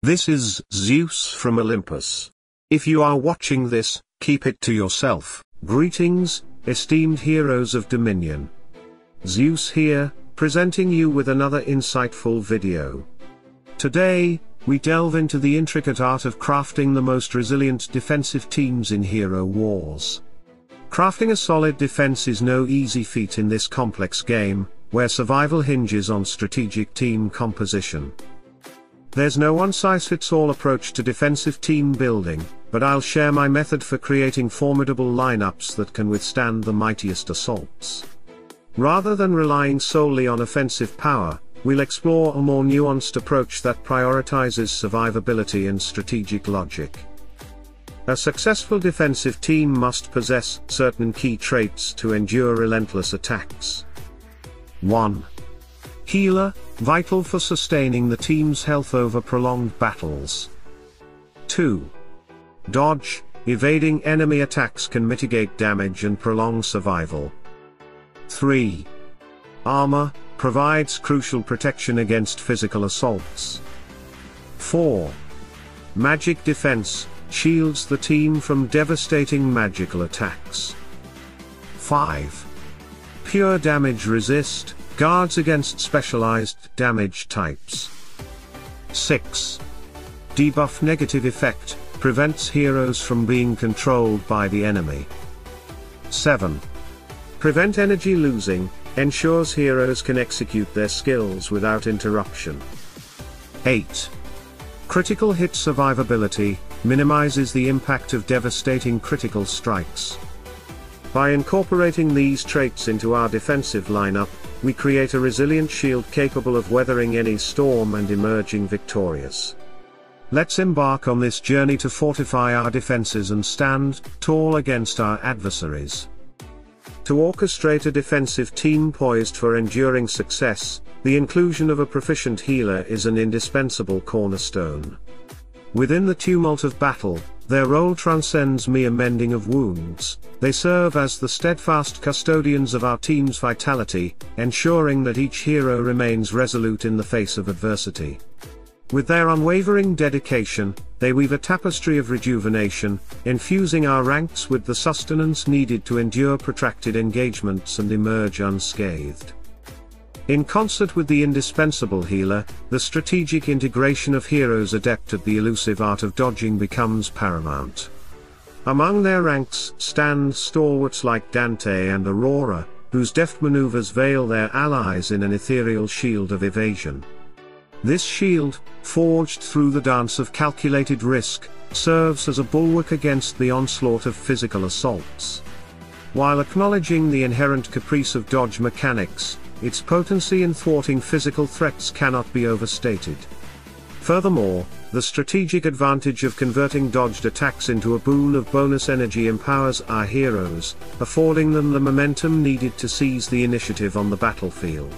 This is Zeus from Olympus. If you are watching this, keep it to yourself. Greetings, esteemed heroes of Dominion. Zeus here, presenting you with another insightful video. Today, we delve into the intricate art of crafting the most resilient defensive teams in hero wars. Crafting a solid defense is no easy feat in this complex game, where survival hinges on strategic team composition. There's no one-size-fits-all approach to defensive team building, but I'll share my method for creating formidable lineups that can withstand the mightiest assaults. Rather than relying solely on offensive power, we'll explore a more nuanced approach that prioritizes survivability and strategic logic. A successful defensive team must possess certain key traits to endure relentless attacks. 1. Healer, vital for sustaining the team's health over prolonged battles. 2. Dodge, evading enemy attacks can mitigate damage and prolong survival. 3. Armor, provides crucial protection against physical assaults. 4. Magic defense, shields the team from devastating magical attacks. 5. Pure damage resist, guards against specialized damage types. 6. Debuff negative effect, prevents heroes from being controlled by the enemy. 7. Prevent energy losing, ensures heroes can execute their skills without interruption. 8. Critical hit survivability, minimizes the impact of devastating critical strikes. By incorporating these traits into our defensive lineup, we create a resilient shield capable of weathering any storm and emerging victorious. Let's embark on this journey to fortify our defenses and stand tall against our adversaries. To orchestrate a defensive team poised for enduring success, the inclusion of a proficient healer is an indispensable cornerstone. Within the tumult of battle, their role transcends mere mending of wounds. They serve as the steadfast custodians of our team's vitality, ensuring that each hero remains resolute in the face of adversity. With their unwavering dedication, they weave a tapestry of rejuvenation, infusing our ranks with the sustenance needed to endure protracted engagements and emerge unscathed. In concert with the indispensable healer, the strategic integration of heroes adept at the elusive art of dodging becomes paramount. Among their ranks stand stalwarts like Dante and Aurora, whose deft maneuvers veil their allies in an ethereal shield of evasion. This shield, forged through the dance of calculated risk, serves as a bulwark against the onslaught of physical assaults. While acknowledging the inherent caprice of dodge mechanics, its potency in thwarting physical threats cannot be overstated. Furthermore, the strategic advantage of converting dodged attacks into a boon of bonus energy empowers our heroes, affording them the momentum needed to seize the initiative on the battlefield.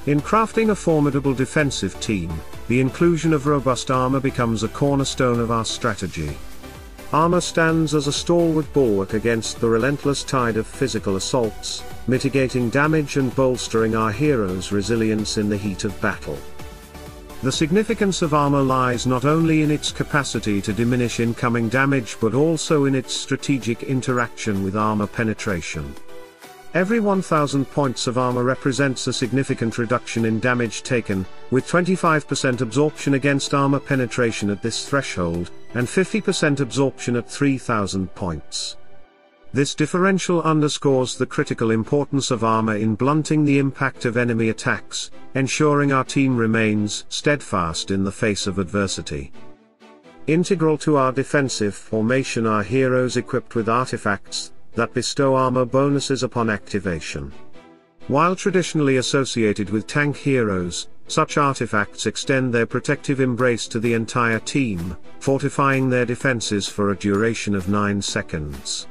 In crafting a formidable defensive team, the inclusion of robust armor becomes a cornerstone of our strategy. Armor stands as a stalwart bulwark against the relentless tide of physical assaults, mitigating damage and bolstering our heroes' resilience in the heat of battle. The significance of armor lies not only in its capacity to diminish incoming damage but also in its strategic interaction with armor penetration. Every 1,000 points of armor represents a significant reduction in damage taken, with 25% absorption against armor penetration at this threshold, and 50% absorption at 3,000 points. This differential underscores the critical importance of armor in blunting the impact of enemy attacks, ensuring our team remains steadfast in the face of adversity. Integral to our defensive formation are heroes equipped with artifacts that bestow armor bonuses upon activation. While traditionally associated with tank heroes, such artifacts extend their protective embrace to the entire team, fortifying their defenses for a duration of 9 seconds.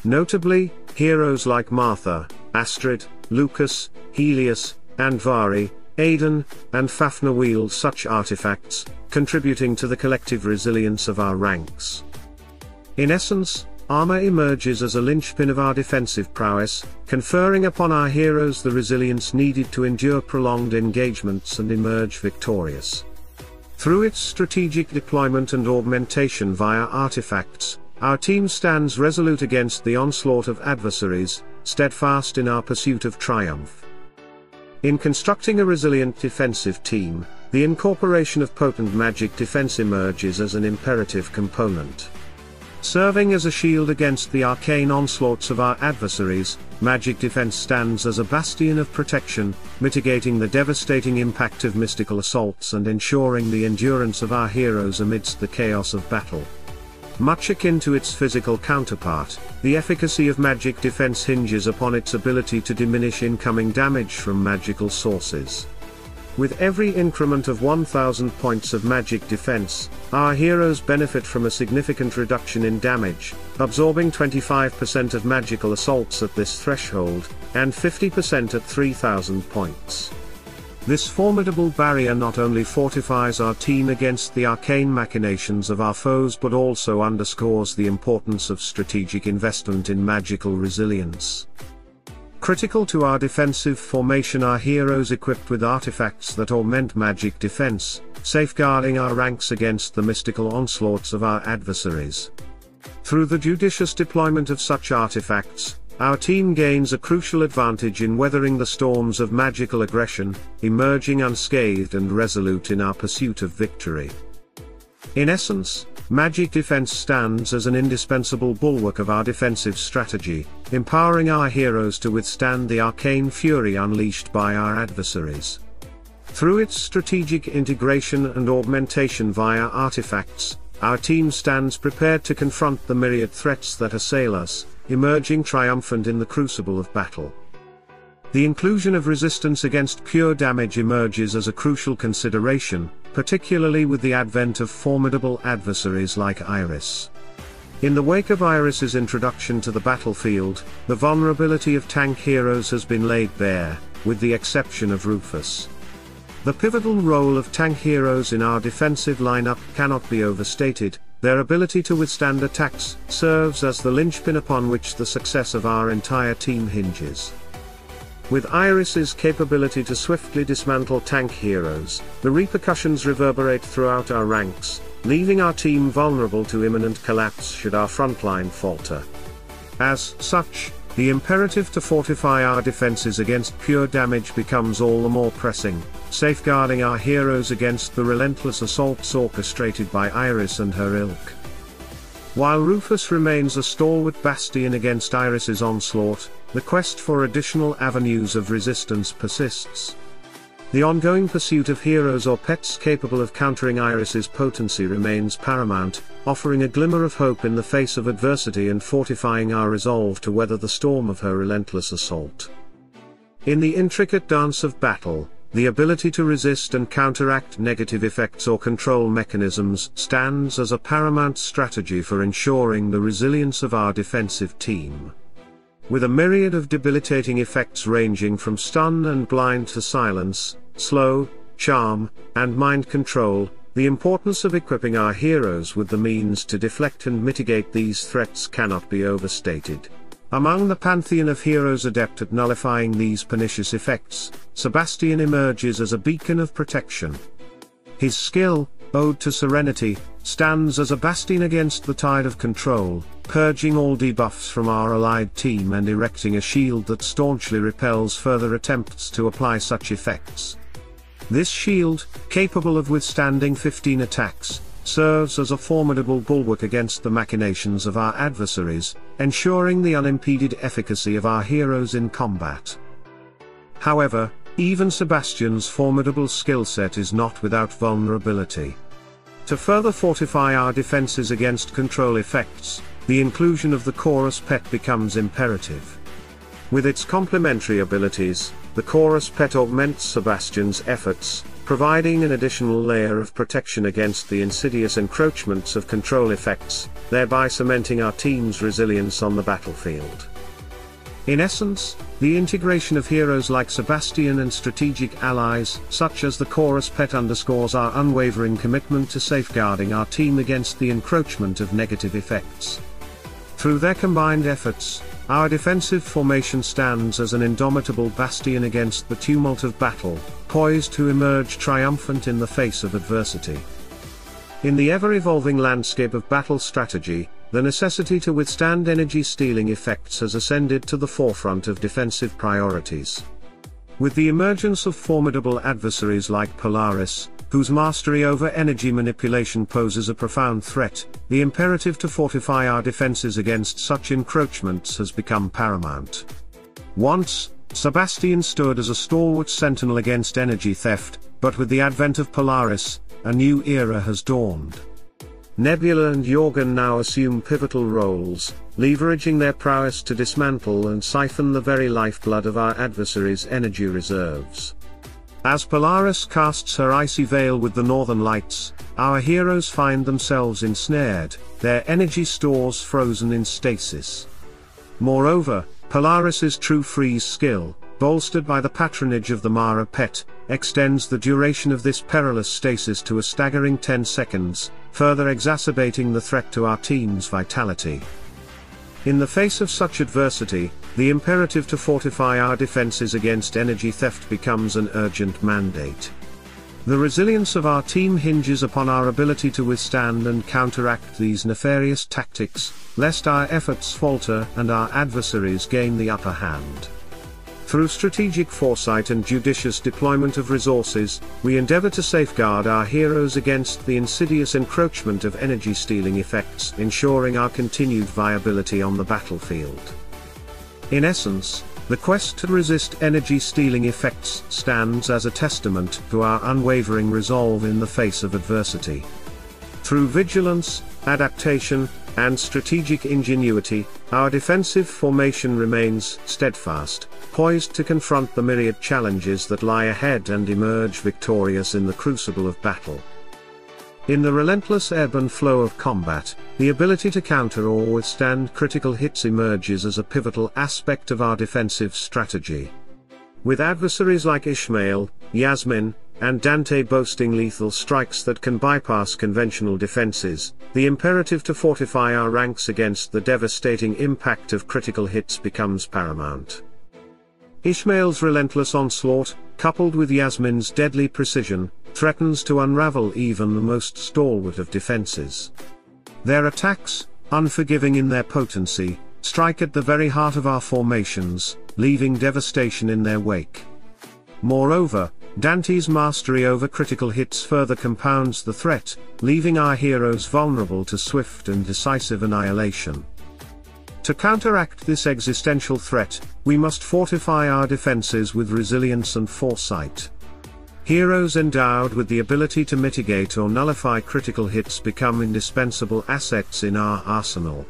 Notably, heroes like Martha, Astrid, Lucas, Helios, Andvari, Aiden, and Fafnir wield such artifacts, contributing to the collective resilience of our ranks. In essence, armor emerges as a linchpin of our defensive prowess, conferring upon our heroes the resilience needed to endure prolonged engagements and emerge victorious. Through its strategic deployment and augmentation via artifacts, our team stands resolute against the onslaught of adversaries, steadfast in our pursuit of triumph. In constructing a resilient defensive team, the incorporation of potent magic defense emerges as an imperative component. Serving as a shield against the arcane onslaughts of our adversaries, magic defense stands as a bastion of protection, mitigating the devastating impact of mystical assaults and ensuring the endurance of our heroes amidst the chaos of battle. Much akin to its physical counterpart, the efficacy of magic defense hinges upon its ability to diminish incoming damage from magical sources. With every increment of 1000 points of magic defense, our heroes benefit from a significant reduction in damage, absorbing 25% of magical assaults at this threshold, and 50% at 3000 points. This formidable barrier not only fortifies our team against the arcane machinations of our foes but also underscores the importance of strategic investment in magical resilience. Critical to our defensive formation are heroes equipped with artifacts that augment magic defense, safeguarding our ranks against the mystical onslaughts of our adversaries. Through the judicious deployment of such artifacts, our team gains a crucial advantage in weathering the storms of magical aggression, emerging unscathed and resolute in our pursuit of victory. In essence, magic defense stands as an indispensable bulwark of our defensive strategy, empowering our heroes to withstand the arcane fury unleashed by our adversaries. Through its strategic integration and augmentation via artifacts, our team stands prepared to confront the myriad threats that assail us, emerging triumphant in the crucible of battle. The inclusion of resistance against pure damage emerges as a crucial consideration, particularly with the advent of formidable adversaries like Iris. In the wake of Iris's introduction to the battlefield, the vulnerability of tank heroes has been laid bare, with the exception of Rufus. The pivotal role of tank heroes in our defensive lineup cannot be overstated. Their ability to withstand attacks serves as the linchpin upon which the success of our entire team hinges. With Iris's capability to swiftly dismantle tank heroes, the repercussions reverberate throughout our ranks, leaving our team vulnerable to imminent collapse should our frontline falter. As such, the imperative to fortify our defenses against pure damage becomes all the more pressing, safeguarding our heroes against the relentless assaults orchestrated by Iris and her ilk. While Rufus remains a stalwart bastion against Iris's onslaught, the quest for additional avenues of resistance persists. The ongoing pursuit of heroes or pets capable of countering Iris's potency remains paramount, offering a glimmer of hope in the face of adversity and fortifying our resolve to weather the storm of her relentless assault. In the intricate dance of battle, the ability to resist and counteract negative effects or control mechanisms stands as a paramount strategy for ensuring the resilience of our defensive team. With a myriad of debilitating effects ranging from stun and blind to silence, slow, charm, and mind control, the importance of equipping our heroes with the means to deflect and mitigate these threats cannot be overstated. Among the pantheon of heroes adept at nullifying these pernicious effects, Sebastian emerges as a beacon of protection. His skill, Ode to Serenity, stands as a bastion against the tide of control, purging all debuffs from our allied team and erecting a shield that staunchly repels further attempts to apply such effects. This shield, capable of withstanding 15 attacks, serves as a formidable bulwark against the machinations of our adversaries, ensuring the unimpeded efficacy of our heroes in combat. However, even Sebastian's formidable skill set is not without vulnerability. To further fortify our defenses against control effects, the inclusion of the chorus pet becomes imperative. With its complementary abilities, the chorus pet augments Sebastian's efforts, providing an additional layer of protection against the insidious encroachments of control effects, thereby cementing our team's resilience on the battlefield. In essence, the integration of heroes like Sebastian and strategic allies, such as the chorus pet, underscores our unwavering commitment to safeguarding our team against the encroachment of negative effects. Through their combined efforts, our defensive formation stands as an indomitable bastion against the tumult of battle, poised to emerge triumphant in the face of adversity. In the ever-evolving landscape of battle strategy, the necessity to withstand energy-stealing effects has ascended to the forefront of defensive priorities. With the emergence of formidable adversaries like Polaris, whose mastery over energy manipulation poses a profound threat, the imperative to fortify our defenses against such encroachments has become paramount. Once, Sebastian stood as a stalwart sentinel against energy theft, but with the advent of Polaris, a new era has dawned. Nebula and Jorgen now assume pivotal roles, leveraging their prowess to dismantle and siphon the very lifeblood of our adversaries' energy reserves. As Polaris casts her icy veil with the northern lights, our heroes find themselves ensnared, their energy stores frozen in stasis. Moreover, Polaris's true freeze skill, bolstered by the patronage of the Mara pet, extends the duration of this perilous stasis to a staggering 10 seconds, further exacerbating the threat to our team's vitality. In the face of such adversity, the imperative to fortify our defenses against energy theft becomes an urgent mandate. The resilience of our team hinges upon our ability to withstand and counteract these nefarious tactics, lest our efforts falter and our adversaries gain the upper hand. Through strategic foresight and judicious deployment of resources, we endeavor to safeguard our heroes against the insidious encroachment of energy-stealing effects, ensuring our continued viability on the battlefield. In essence, the quest to resist energy-stealing effects stands as a testament to our unwavering resolve in the face of adversity. Through vigilance, adaptation, and strategic ingenuity, our defensive formation remains steadfast, poised to confront the myriad challenges that lie ahead and emerge victorious in the crucible of battle. In the relentless ebb and flow of combat, the ability to counter or withstand critical hits emerges as a pivotal aspect of our defensive strategy. With adversaries like Ishmael, Yasmin, and Dante boasting lethal strikes that can bypass conventional defenses, the imperative to fortify our ranks against the devastating impact of critical hits becomes paramount. Ishmael's relentless onslaught, coupled with Yasmin's deadly precision, threatens to unravel even the most stalwart of defenses. Their attacks, unforgiving in their potency, strike at the very heart of our formations, leaving devastation in their wake. Moreover, Dante's mastery over critical hits further compounds the threat, leaving our heroes vulnerable to swift and decisive annihilation. To counteract this existential threat, we must fortify our defenses with resilience and foresight. Heroes endowed with the ability to mitigate or nullify critical hits become indispensable assets in our arsenal.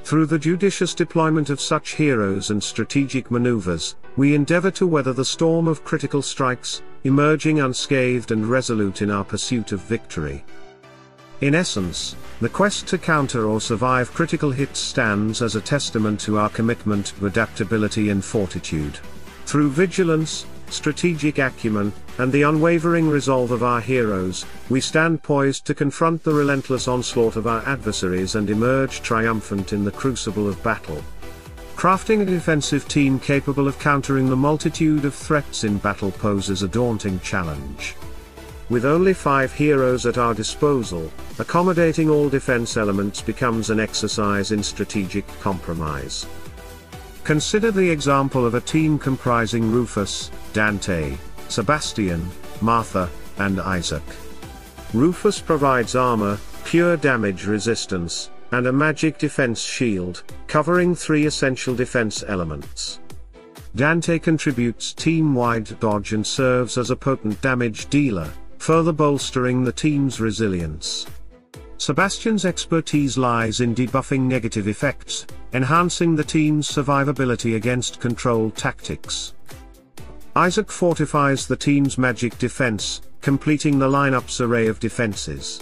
Through the judicious deployment of such heroes and strategic maneuvers, we endeavor to weather the storm of critical strikes, emerging unscathed and resolute in our pursuit of victory. In essence, the quest to counter or survive critical hits stands as a testament to our commitment to adaptability and fortitude. Through vigilance, strategic acumen, and the unwavering resolve of our heroes, we stand poised to confront the relentless onslaught of our adversaries and emerge triumphant in the crucible of battle. Crafting a defensive team capable of countering the multitude of threats in battle poses a daunting challenge. With only 5 heroes at our disposal, accommodating all defense elements becomes an exercise in strategic compromise. Consider the example of a team comprising Rufus, Dante, Sebastian, Martha, and Isaac. Rufus provides armor, pure damage resistance, and a magic defense shield, covering 3 essential defense elements. Dante contributes team-wide dodge and serves as a potent damage dealer, further bolstering the team's resilience. Sebastian's expertise lies in debuffing negative effects, enhancing the team's survivability against controlled tactics. Isaac fortifies the team's magic defense, completing the lineup's array of defenses.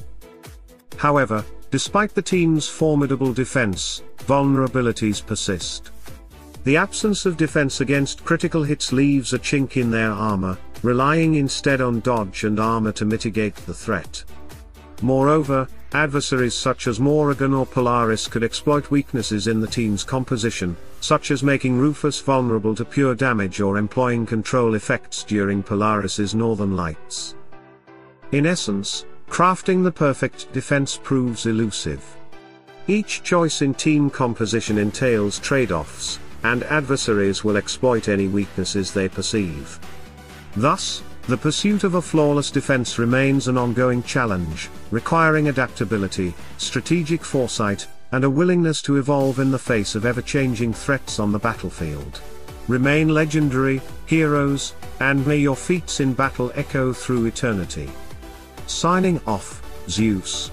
However, despite the team's formidable defense, vulnerabilities persist. The absence of defense against critical hits leaves a chink in their armor, relying instead on dodge and armor to mitigate the threat. Moreover, adversaries such as Morrigan or Polaris could exploit weaknesses in the team's composition, such as making Rufus vulnerable to pure damage or employing control effects during Polaris's Northern Lights. In essence, crafting the perfect defense proves elusive. Each choice in team composition entails trade-offs, and adversaries will exploit any weaknesses they perceive. Thus, the pursuit of a flawless defense remains an ongoing challenge, requiring adaptability, strategic foresight, and a willingness to evolve in the face of ever-changing threats on the battlefield. Remain legendary, heroes, and may your feats in battle echo through eternity. Signing off, Zeus.